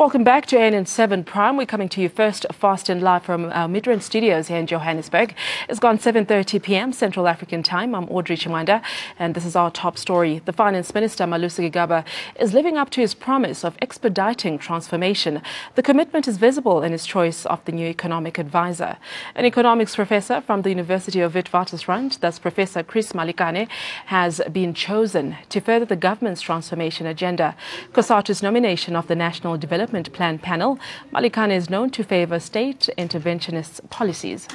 Welcome back to ANN7 Prime. We're coming to you first fast and live from our Midrand studios here in Johannesburg. It's gone 7:30 p.m. Central African time. I'm Audrey Chimwanda, and this is our top story. The Finance Minister, Gigaba, is living up to his promise of expediting transformation. The commitment is visible in his choice of the new economic advisor. An economics professor from the University of Witwatersrand, that's Professor Chris Malikane, has been chosen to further the government's transformation agenda. COSATU's nomination of the National Development Plan panel, Malikane is known to favor state interventionist policies.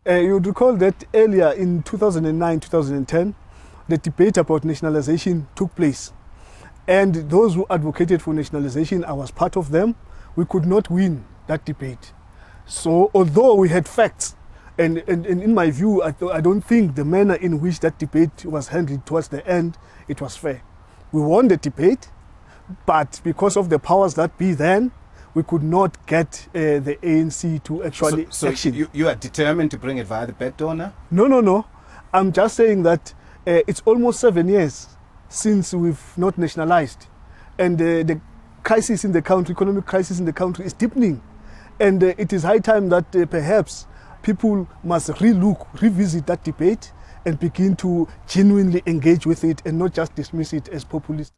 You would recall that earlier in 2009-2010, the debate about nationalization took place. And those who advocated for nationalization, I was part of them, we could not win that debate. So although we had facts, and in my view, I don't think the manner in which that debate was handled towards the end, it was fair. We won the debate, but because of the powers that be then, we could not get the ANC to actually action. You are determined to bring it via the back door now? No. I'm just saying that it's almost 7 years since we've not nationalized. And the crisis in the country, economic crisis in the country is deepening. And it is high time that perhaps people must revisit that debate and begin to genuinely engage with it and not just dismiss it as populist.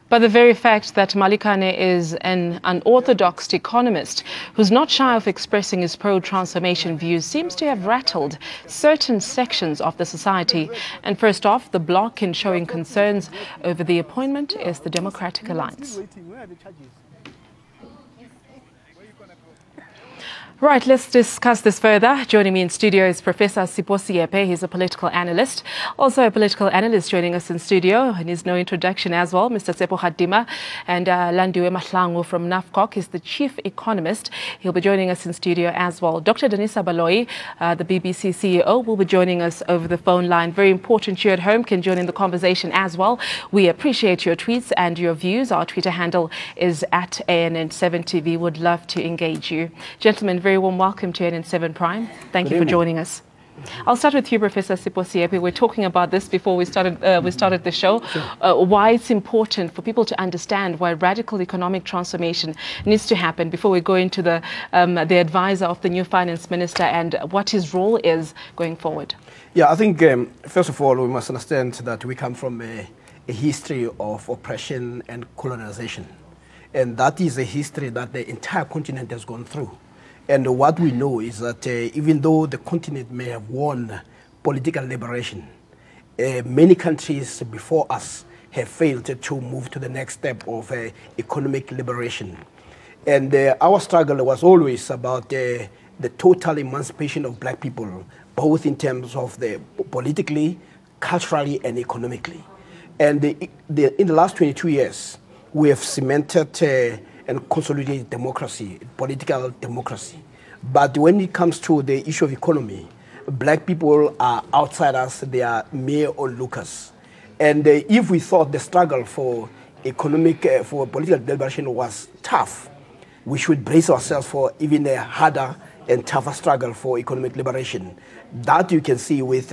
But the very fact that Malikane is an unorthodox economist who's not shy of expressing his pro-transformation views seems to have rattled certain sections of the society. And first off, the bloc in showing concerns over the appointment is the Democratic Alliance. Right, let's discuss this further. Joining me in studio is Professor Sipho Siepe. He's a political analyst. Also a political analyst joining us in studio, and needs no introduction as well, Mr. Tsepo Hadima. And Landiwe Mahlangu from NAFCOC is the chief economist. He'll be joining us in studio as well. Dr. Danisa Baloyi, the BBC CEO, will be joining us over the phone line. Very important you at home can join in the conversation as well. We appreciate your tweets and your views. Our Twitter handle is at ANN7TV. Would love to engage you. Gentlemen, very warm welcome to ANN7 Prime. Thank you for joining us. I'll start with you, Professor Sipho Siepe. We were talking about this before we started the show. Sure. Why it's important for people to understand why radical economic transformation needs to happen before we go into the advisor of the new finance minister and what his role is going forward. Yeah, I think first of all we must understand that we come from a history of oppression and colonization, and that is a history that the entire continent has gone through. And what we know is that even though the continent may have won political liberation, many countries before us have failed to move to the next step of economic liberation. And our struggle was always about the total emancipation of black people, both in terms of the politically, culturally, and economically. And in the last 22 years, we have cemented and consolidated democracy, political democracy. But when it comes to the issue of economy, black people are outsiders, they are mere onlookers. And if we thought the struggle for for political liberation was tough, we should brace ourselves for even a harder and tougher struggle for economic liberation. That you can see with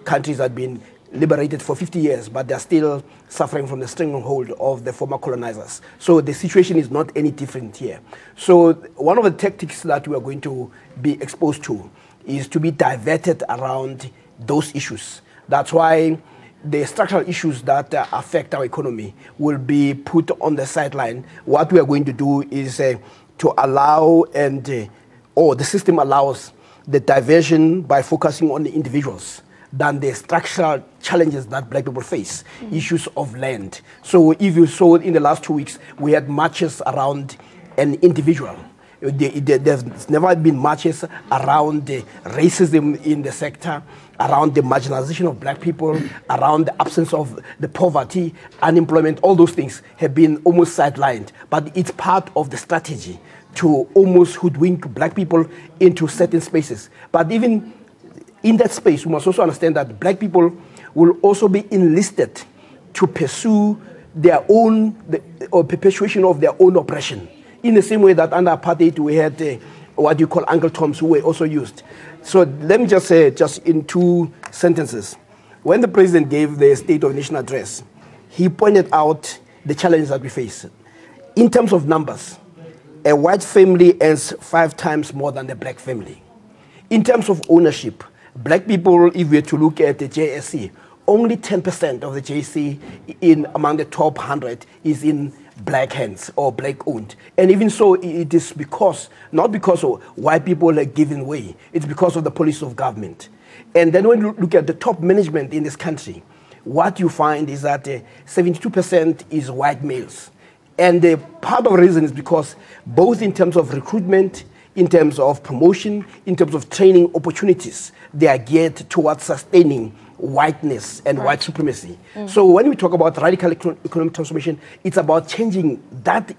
countries that have been liberated for 50 years, but they're still suffering from the stranglehold of the former colonizers. So the situation is not any different here. So one of the tactics that we are going to be exposed to is to be diverted around those issues. That's why the structural issues that affect our economy will be put on the sideline. What we are going to do is to allow or the system allows the diversion by focusing on the individuals than the structural challenges that black people face, issues of land. So if you saw in the last 2 weeks, we had marches around an individual. There's never been marches around the racism in the sector, around the marginalization of black people, around the absence of the poverty, unemployment. All those things have been almost sidelined, but it's part of the strategy to almost hoodwink black people into certain spaces. But even in that space, we must also understand that black people will also be enlisted to pursue their own, or perpetuation of their own oppression. In the same way that under apartheid we had what you call Uncle Toms who were also used. So let me just say, just in 2 sentences, when the president gave the State of the Nation address, he pointed out the challenges that we face. in terms of numbers, a white family earns 5 times more than a black family. In terms of ownership, black people, if we were to look at the JSE, only 10% of the JSE among the top 100 is in black hands or black owned. And even so, it is not because of white people are giving way, it's because of the policy of government. And then when you look at the top management in this country, what you find is that 72% is white males. And part of the reason is because both in terms of recruitment, in terms of promotion, in terms of training opportunities, they are geared towards sustaining whiteness and white supremacy. So when we talk about radical economic transformation, it's about changing that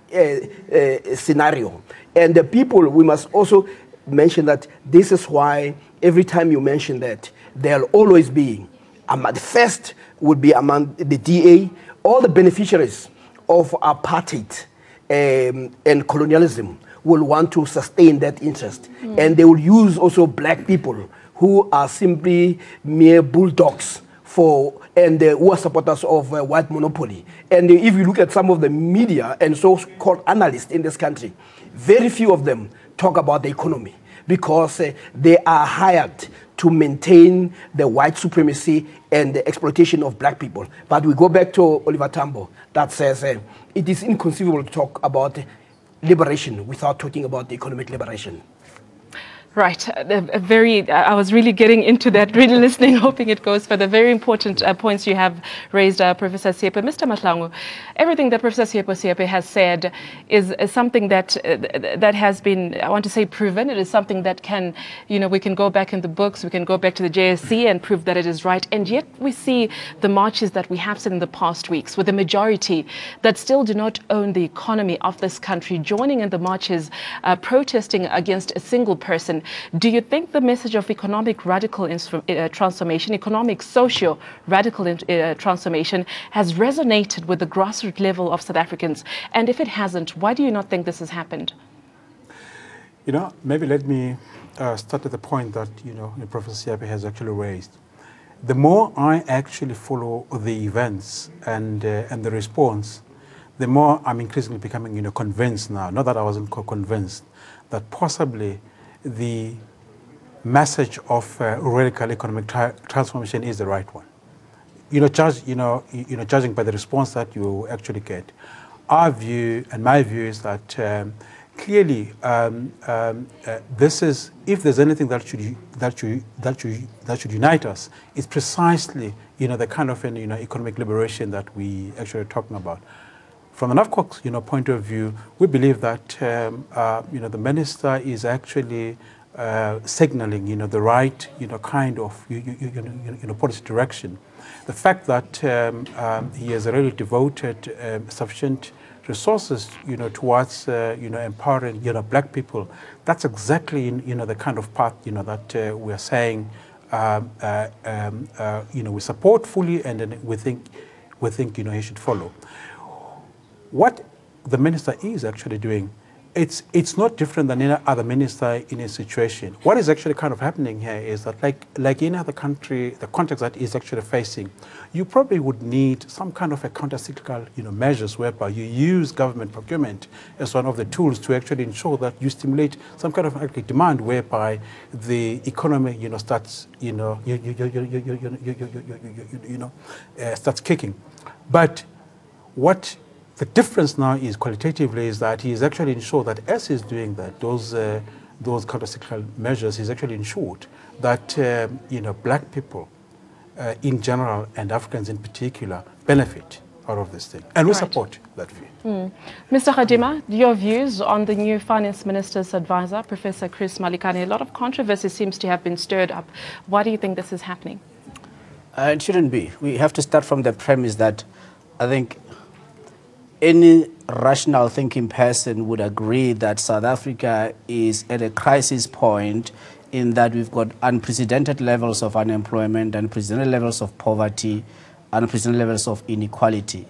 scenario. And the people, we must also mention that this is why every time you mention that, there'll always be, the first would be among the DA, all the beneficiaries of apartheid and colonialism will want to sustain that interest. And they will use also black people who are simply mere bulldogs and who are supporters of white monopoly. And if you look at some of the media and so-called analysts in this country, very few of them talk about the economy because they are hired to maintain the white supremacy and the exploitation of black people. But we go back to Oliver Tambo that says it is inconceivable to talk about liberation without talking about economic liberation. Right. I was really getting into that, really listening, hoping it goes for the very important points you have raised, Professor Siepe. Mr. Mahlangu, everything that Professor Siepe has said is something that has been, I want to say, proven. It is something that can, we can go back in the books, we can go back to the JSC and prove that it is right. And yet we see the marches that we have seen in the past weeks with the majority that still do not own the economy of this country, joining in the marches, protesting against a single person. Do you think the message of economic radical transformation, economic socio-radical transformation has resonated with the grassroots level of South Africans? And if it hasn't, why do you not think this has happened? Maybe let me start at the point that, Professor Siepe has actually raised. The more I actually follow the events and the response, the more I'm increasingly becoming, convinced now, not that I wasn't convinced, that possibly the message of radical economic transformation is the right one. Judging by the response that you actually get, our view and my view is that clearly this is, if there's anything that should unite us, it's precisely the kind of economic liberation that we actually are talking about. From an AFCOC's point of view, we believe that the minister is actually signaling the right kind of policy direction. The fact that he has already devoted sufficient resources towards empowering black people, that's exactly the kind of path that we are saying we support fully, and then we think he should follow. What the minister is actually doing, it's not different than any other minister in a situation. What is actually kind of happening here is that, like any other country, the context that is actually facing, you probably would need some kind of a counter-cyclical measures whereby you use government procurement as one of the tools to actually ensure that you stimulate some kind of demand whereby the economy starts starts kicking. But what the difference now is qualitatively is that he is actually ensured that as he's doing that, those counter-cyclical measures, he's actually ensured that black people in general and Africans in particular benefit out of this thing, and we support that view. Mr. Hadima, your views on the new Finance Minister's advisor, Professor Chris Malikane? A lot of controversy seems to have been stirred up. Why do you think this is happening? It shouldn't be. We have to start from the premise that I think any rational thinking person would agree that South Africa is at a crisis point in that we've got unprecedented levels of unemployment, unprecedented levels of poverty, unprecedented levels of inequality.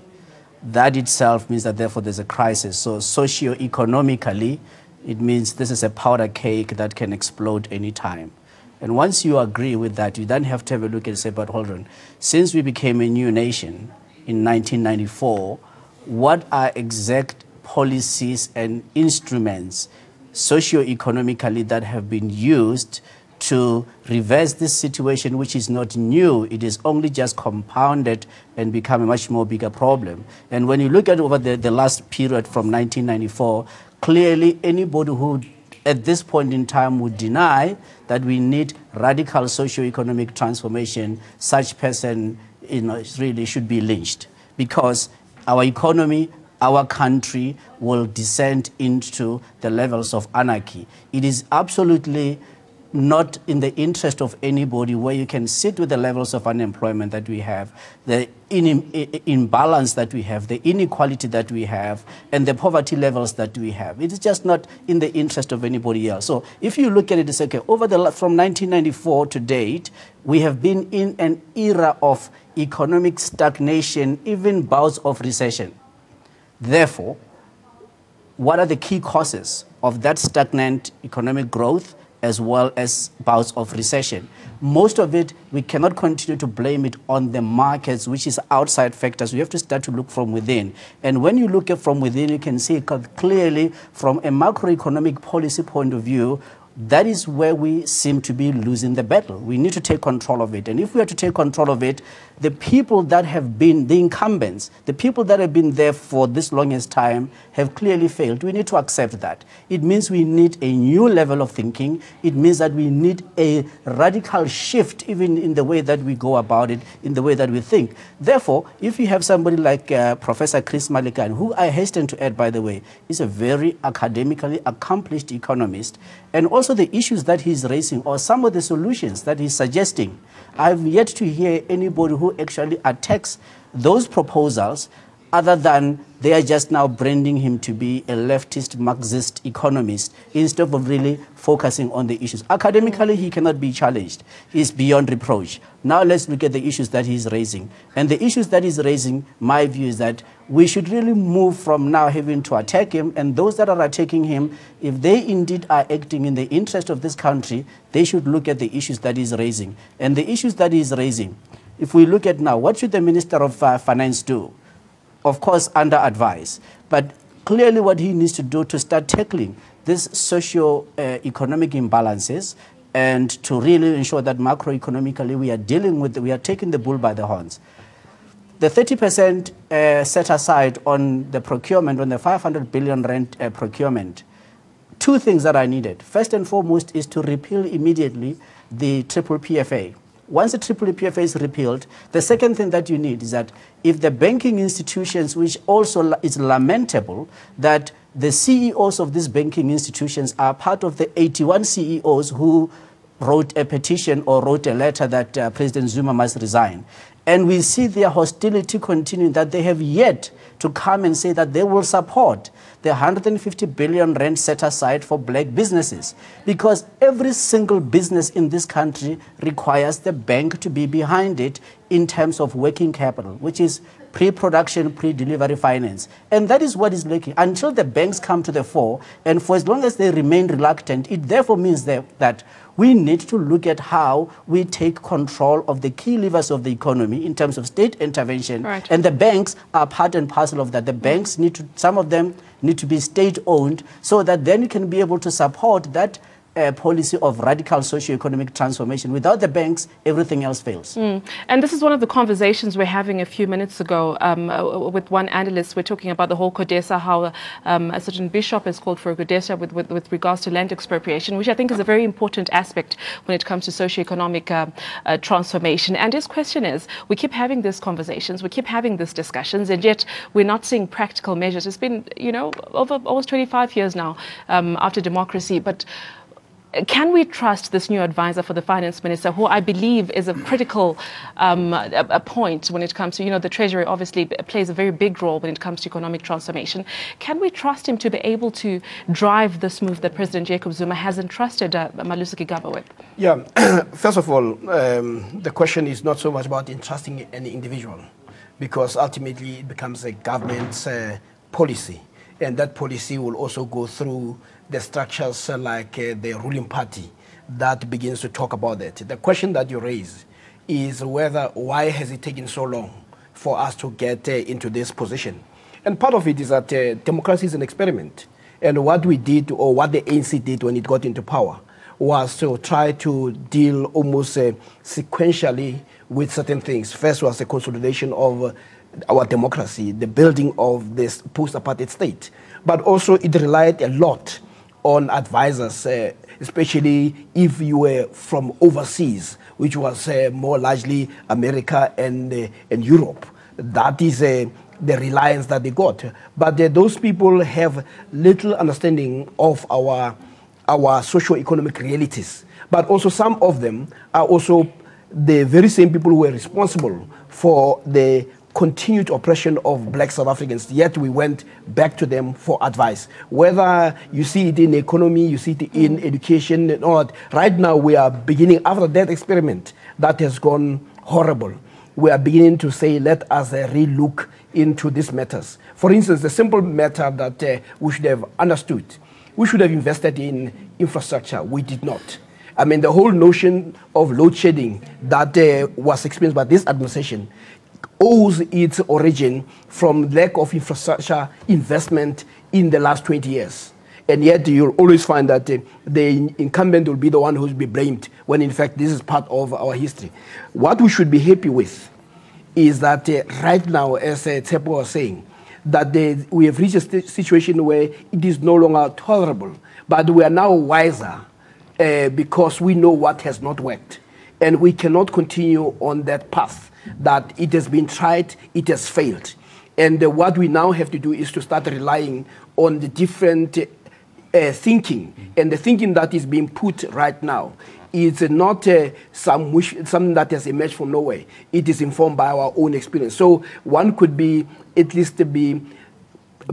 That itself means that therefore there's a crisis. So socio-economically, it means this is a powder cake that can explode anytime. And once you agree with that, you then have to have a look and say, but hold on, since we became a new nation in 1994, what are exact policies and instruments socio-economically that have been used to reverse this situation, which is not new. It is only just compounded and become a much more bigger problem. And when you look at over the last period from 1994, clearly anybody who at this point in time would deny that we need radical socio-economic transformation, such person really should be lynched, because our economy, our country will descend into the levels of anarchy. It is absolutely not in the interest of anybody where you can sit with the levels of unemployment that we have, the imbalance that we have, the inequality that we have, and the poverty levels that we have. It is just not in the interest of anybody else. So if you look at it, it's okay. From 1994 to date, we have been in an era of economic stagnation, even bouts of recession. Therefore, what are the key causes of that stagnant economic growth as well as bouts of recession? Most of it, we cannot continue to blame it on the markets, which is outside factors. We have to start to look from within. And when you look at from within, you can see clearly from a macroeconomic policy point of view, that is where we seem to be losing the battle. We need to take control of it. And if we are to take control of it, the people that have been the incumbents, the people that have been there for this longest time have clearly failed. We need to accept that. It means we need a new level of thinking. It means that we need a radical shift even in the way that we go about it, in the way that we think. Therefore, if you have somebody like Professor Chris Malikan, who I hasten to add, by the way, is a very academically accomplished economist, and also the issues that he's raising or some of the solutions that he's suggesting, I've yet to hear anybody who actually attacks those proposals other than they are just now branding him to be a leftist Marxist economist instead of really focusing on the issues. Academically, he cannot be challenged. He's beyond reproach. Now let's look at the issues that he's raising. And the issues that he's raising, my view is that we should really move from now having to attack him, and those that are attacking him, if they indeed are acting in the interest of this country, they should look at the issues that he's raising. And the issues that he's raising, if we look at now, what should the Minister of Finance do? Of course, under advice. But clearly what he needs to do to start tackling these socio-economic imbalances and to really ensure that macroeconomically we are taking the bull by the horns. The 30% set aside on the procurement, on the 500 billion rand procurement, two things that are needed. First and foremost is to repeal immediately the triple PFA. Once the triple PFA is repealed, the second thing that you need is that if the banking institutions, which also is lamentable, that the CEOs of these banking institutions are part of the 81 CEOs who wrote a petition or wrote a letter that President Zuma must resign. And we see their hostility continuing, that they have yet to come and say that they will support the 150 billion rand set aside for black businesses. Because every single business in this country requires the bank to be behind it in terms of working capital, which is pre-production, pre-delivery finance. And that is what is lacking. Until the banks come to the fore, and for as long as they remain reluctant, it therefore means that we need to look at how we take control of the key levers of the economy in terms of state intervention. Right. And the banks are part and parcel of that. The banks need to, some of them need to be state-owned so that then you can be able to support that policy of radical socio-economic transformation. Without the banks, everything else fails. And this is one of the conversations we're having a few minutes ago with one analyst. We're talking about the whole CODESA, how a certain bishop has called for a CODESA with regards to land expropriation, which I think is a very important aspect when it comes to socio-economic transformation. And his question is, we keep having these conversations, we keep having these discussions, and yet we're not seeing practical measures. It's been, over almost 25 years now after democracy, but can we trust this new advisor for the finance minister, who I believe is a critical a point when it comes to, the treasury obviously plays a very big role when it comes to economic transformation. Can we trust him to be able to drive this move that President Jacob Zuma has entrusted Malusi Gigaba with? Yeah, first of all, the question is not so much about entrusting any individual, because ultimately it becomes a government's policy. And that policy will also go through the structures like the ruling party that begins to talk about it. The question that you raise is why has it taken so long for us to get into this position? And part of it is that democracy is an experiment. And what we did, or what the ANC did when it got into power, was to try to deal almost sequentially with certain things. First was the consolidation of our democracy, the building of this post-apartheid state. But also it relied a lot on advisors, especially if you were from overseas, which was more largely America and Europe. That is the reliance that they got. But those people have little understanding of our socio-economic realities. But also some of them are also the very same people who were responsible for the continued oppression of black South Africans, yet we went back to them for advice. Whether you see it in economy, you see it in education and all that. Right now we are beginning, after that experiment that has gone horrible, we are beginning to say, let us re-look into these matters. For instance, the simple matter that we should have understood, we should have invested in infrastructure. We did not. I mean, the whole notion of load shedding that was experienced by this administration owes its origin from lack of infrastructure investment in the last 20 years. And yet you'll always find that the incumbent will be the one who will be blamed, when in fact this is part of our history. What we should be happy with is that right now, as Tsepo was saying, that we have reached a situation where it is no longer tolerable, but we are now wiser because we know what has not worked. And we cannot continue on that path that it has been tried, it has failed. And what we now have to do is to start relying on the different thinking. And the thinking that is being put right now is not something that has emerged from nowhere. It is informed by our own experience. So one could be, at least be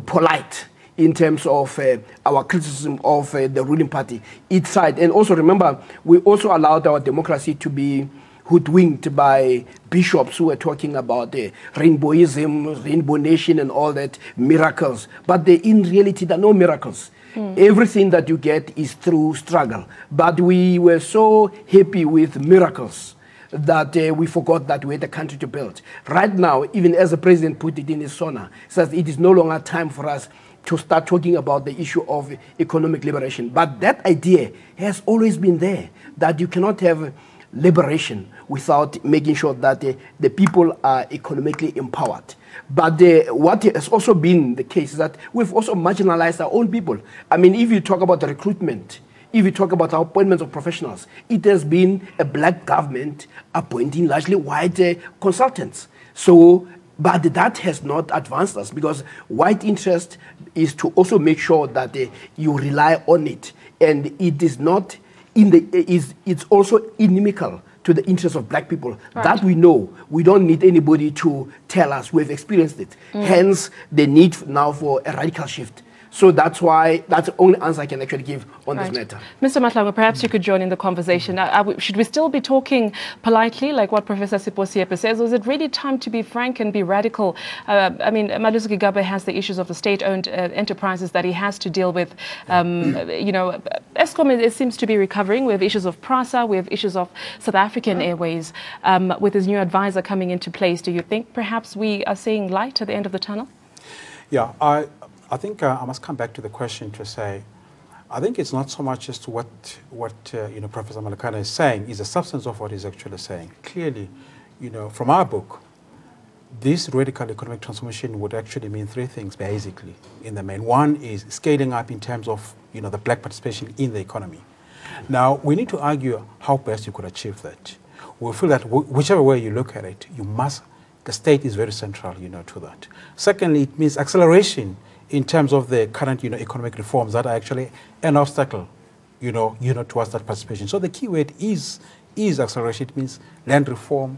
polite in terms of our criticism of the ruling party, its side. And also remember, we also allowed our democracy to be hoodwinked by bishops who were talking about rainbowism, rainbow nation and all that, miracles. But in reality, there are no miracles. Everything that you get is through struggle. But we were so happy with miracles that we forgot that we had a country to build. Right now, even as the president put it in his SONA, says it is no longer time for us to start talking about the issue of economic liberation. But that idea has always been there, that you cannot have liberation without making sure that the people are economically empowered. But what has also been the case is that we've also marginalized our own people. I mean, if you talk about the recruitment, if you talk about our appointments of professionals, it has been a black government appointing largely white consultants. So, but that has not advanced us, because white interest is to also make sure that you rely on it, and it is not it's also inimical to the interests of black people. Right. That we know. We don't need anybody to tell us. We've experienced it. Hence, the need now for a radical shift. So that's why, that's the only answer I can actually give on this matter. Mr. Mahlangu, perhaps you could join in the conversation. Should we still be talking politely, like what Professor Siposi says, or is it really time to be frank and be radical? I mean, Malusi Gigaba has the issues of the state-owned enterprises that he has to deal with. You know, Eskom, it seems to be recovering. We have issues of PRASA, we have issues of South African Airways. With his new advisor coming into place, do you think perhaps we are seeing light at the end of the tunnel? Yeah, I think I must come back to the question to say, I think it's not so much as to what you know, Professor Malakana is saying, is the substance of what he's actually saying. Clearly, you know, from our book, this radical economic transformation would actually mean three things, basically, in the main. One is scaling up in terms of, you know, the black participation in the economy. Now, we need to argue how best you could achieve that. We feel that whichever way you look at it, you must, the state is very central, you know, to that. Secondly, it means acceleration in terms of the current, you know, economic reforms that are actually an obstacle, you know, towards that participation. So the key word is acceleration. It means land reform,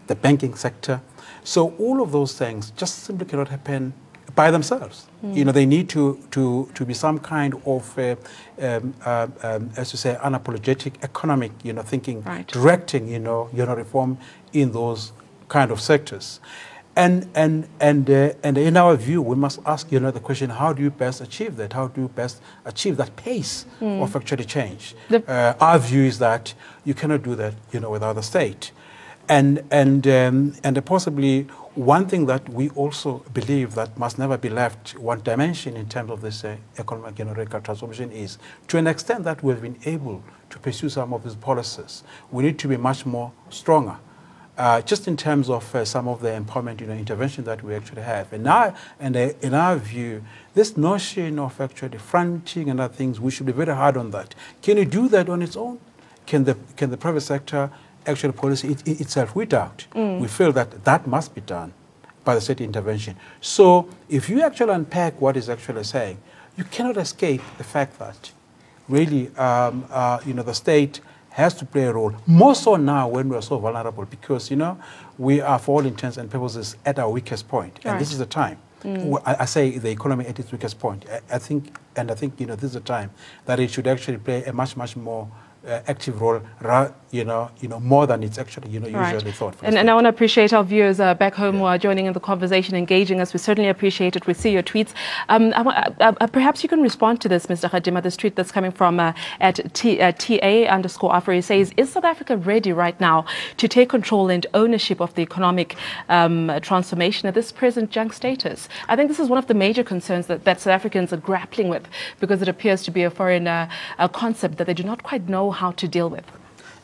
the banking sector. So all of those things just simply cannot happen by themselves. You know, they need to be some kind of, as you say, unapologetic economic, you know, thinking, directing, you know, reform in those kind of sectors. And in our view, we must ask, you know, the question: how do you best achieve that? How do you best achieve that pace of actually change? Our view is that you cannot do that, you know, without the state. And possibly one thing that we also believe that must never be left one dimension in terms of this economic and radical transformation is, to an extent that we've been able to pursue some of these policies, we need to be much more stronger. Just in terms of some of the empowerment, intervention that we actually have. And now, in our view, this notion of actually fronting and other things, we should be very hard on that. Can you do that on its own? Can the private sector actually policy itself? We doubt. We feel that that must be done by the state intervention. So if you actually unpack what is actually saying, you cannot escape the fact that really, the state has to play a role, more so now when we are so vulnerable, because, we are, for all intents and purposes, at our weakest point. And this is the time. I say the economy at its weakest point. I think, this is the time that it should actually play a much, much more active role, more than it's actually, usually thought. And I want to appreciate our viewers back home who are joining in the conversation, engaging us. We certainly appreciate it. We see your tweets. Perhaps you can respond to this, Mr. Gigaba, this tweet that's coming from at TA_Afro. He says, is South Africa ready right now to take control and ownership of the economic transformation at this present junk status? I think this is one of the major concerns that South Africans are grappling with, because it appears to be a foreign concept that they do not quite know how to deal with.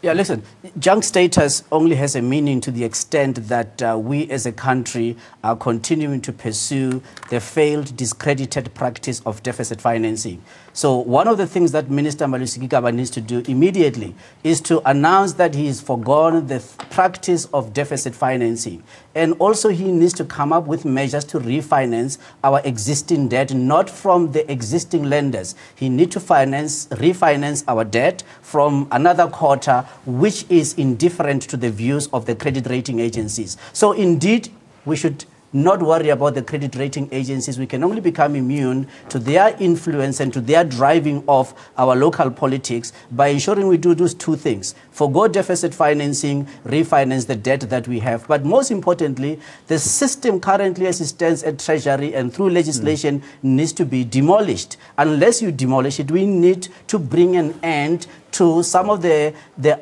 Yeah, listen, junk status only has a meaning to the extent that we as a country are continuing to pursue the failed, discredited practice of deficit financing. So one of the things that Minister Gigaba needs to do immediately is to announce that he has forgone the practice of deficit financing. And also he needs to come up with measures to refinance our existing debt, not from the existing lenders. He needs to refinance our debt from another quarter, which is indifferent to the views of the credit rating agencies. So indeed, we should not worry about the credit rating agencies. We can only become immune to their influence and to their driving of our local politics by ensuring we do those two things: forgo deficit financing, refinance the debt that we have. But most importantly, the system currently as it stands at Treasury and through legislation needs to be demolished. Unless you demolish it, we need to bring an end to some of the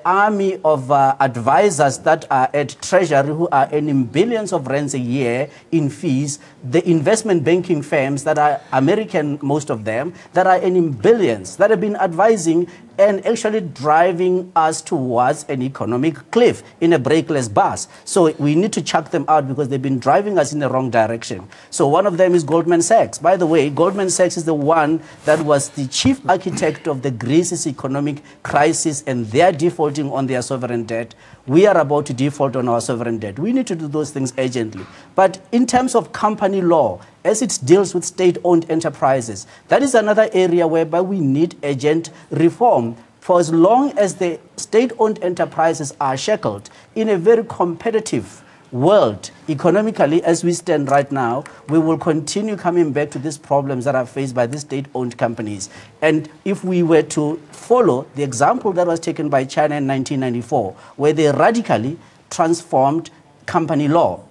army of advisors that are at Treasury who are earning billions of rands a year in fees, the investment banking firms that are American, most of them, that are earning billions, that have been advising and actually driving us towards an economic cliff in a brakeless bus. So we need to chuck them out because they've been driving us in the wrong direction. So one of them is Goldman Sachs. By the way, Goldman Sachs is the one that was the chief architect of the Greece's economic crisis and their defaulting on their sovereign debt. We are about to default on our sovereign debt. We need to do those things urgently. But in terms of company law, as it deals with state-owned enterprises, that is another area whereby we need urgent reform. For as long as the state-owned enterprises are shackled in a very competitive world, economically, as we stand right now, we will continue coming back to these problems that are faced by these state-owned companies. And if we were to follow the example that was taken by China in 1994, where they radically transformed company law,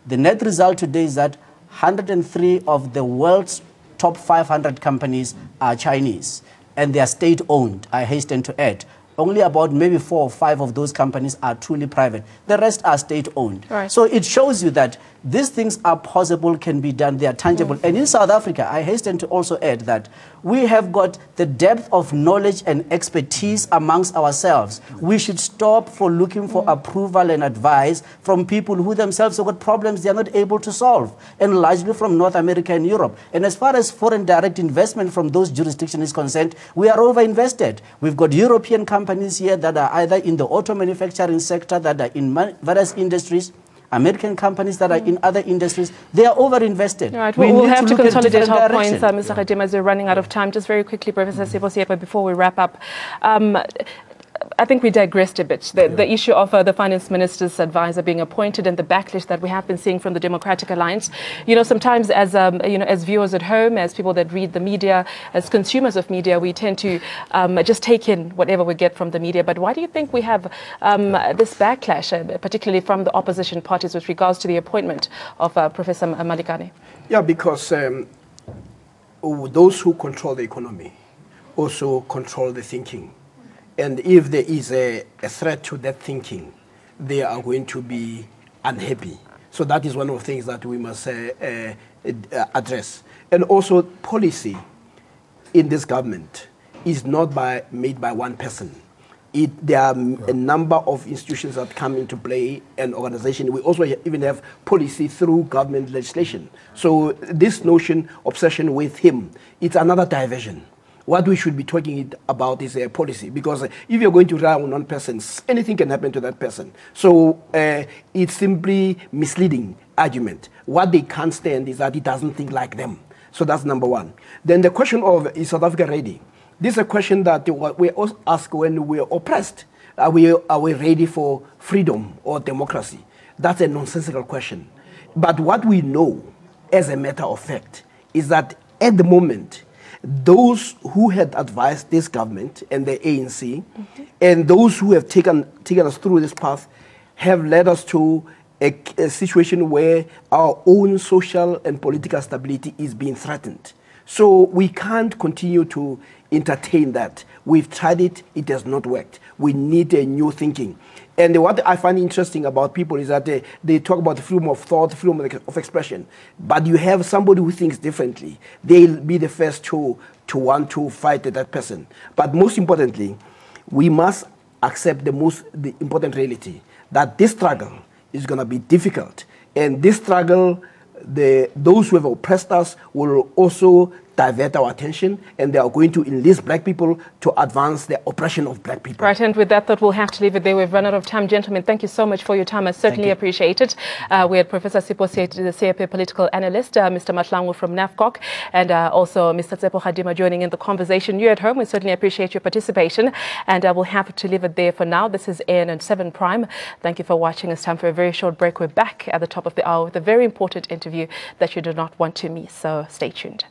the net result today is that 103 of the world's top 500 companies are Chinese, and they are state-owned, I hasten to add. Only about maybe 4 or 5 of those companies are truly private. The rest are state-owned. Right. So it shows you that these things are possible, can be done, they are tangible. And in South Africa, I hasten to also add that we have got the depth of knowledge and expertise amongst ourselves. We should stop for looking for approval and advice from people who themselves have got problems they are not able to solve, and largely from North America and Europe. And as far as foreign direct investment from those jurisdictions is concerned, we are over-invested. We've got European companies here that are either in the auto manufacturing sector, that are in various industries, American companies that are in other industries, they are over-invested. Right. We'll have to consolidate our points, Mr. Gigaba, as we're running out of time. Just very quickly, Professor Siposi, before we wrap up. I think we digressed a bit. The issue of the finance minister's advisor being appointed and the backlash that we have been seeing from the Democratic Alliance. Sometimes as as viewers at home, as people that read the media, as consumers of media, we tend to just take in whatever we get from the media. But why do you think we have this backlash, particularly from the opposition parties, with regards to the appointment of Professor Malikane? Yeah, because those who control the economy also control the thinking. And if there is a threat to that thinking, they are going to be unhappy. So that is one of the things that we must address. And also, policy in this government is not made by one person. There are a number of institutions that come into play and organization. We also even have policy through government legislation. So this notion, obsession with him, it's another diversion. What we should be talking about is a policy, because if you're going to rely on one person, anything can happen to that person. So it's simply misleading argument. What they can't stand is that he doesn't think like them. So that's number one. Then the question of, is South Africa ready? This is a question that we ask when we're oppressed. Are we ready for freedom or democracy? That's a nonsensical question. But what we know, as a matter of fact, is that at the moment, those who had advised this government and the ANC, and those who have taken us through this path, have led us to a situation where our own social and political stability is being threatened. So we can't continue to entertain that. We've tried it, it has not worked. We need a new thinking. And what I find interesting about people is that they talk about freedom of thought, freedom of expression. But you have somebody who thinks differently. They'll be the first to want to fight that person. But most importantly, we must accept the important reality that this struggle is going to be difficult. And this struggle, those who have oppressed us will also divert our attention, and they are going to enlist black people to advance the oppression of black people. Right, and with that thought, we'll have to leave it there. We've run out of time. Gentlemen, thank you so much for your time. I certainly appreciate it. We had Professor Siposi, the CAP political analyst, Mr. Mahlangu from NAFCOC, and also Mr. Tsepo Hadima joining in the conversation. You at home, we certainly appreciate your participation, and we'll have to leave it there for now. This is AN and 7 Prime. Thank you for watching. It's time for a very short break. We're back at the top of the hour with a very important interview that you do not want to miss, so stay tuned.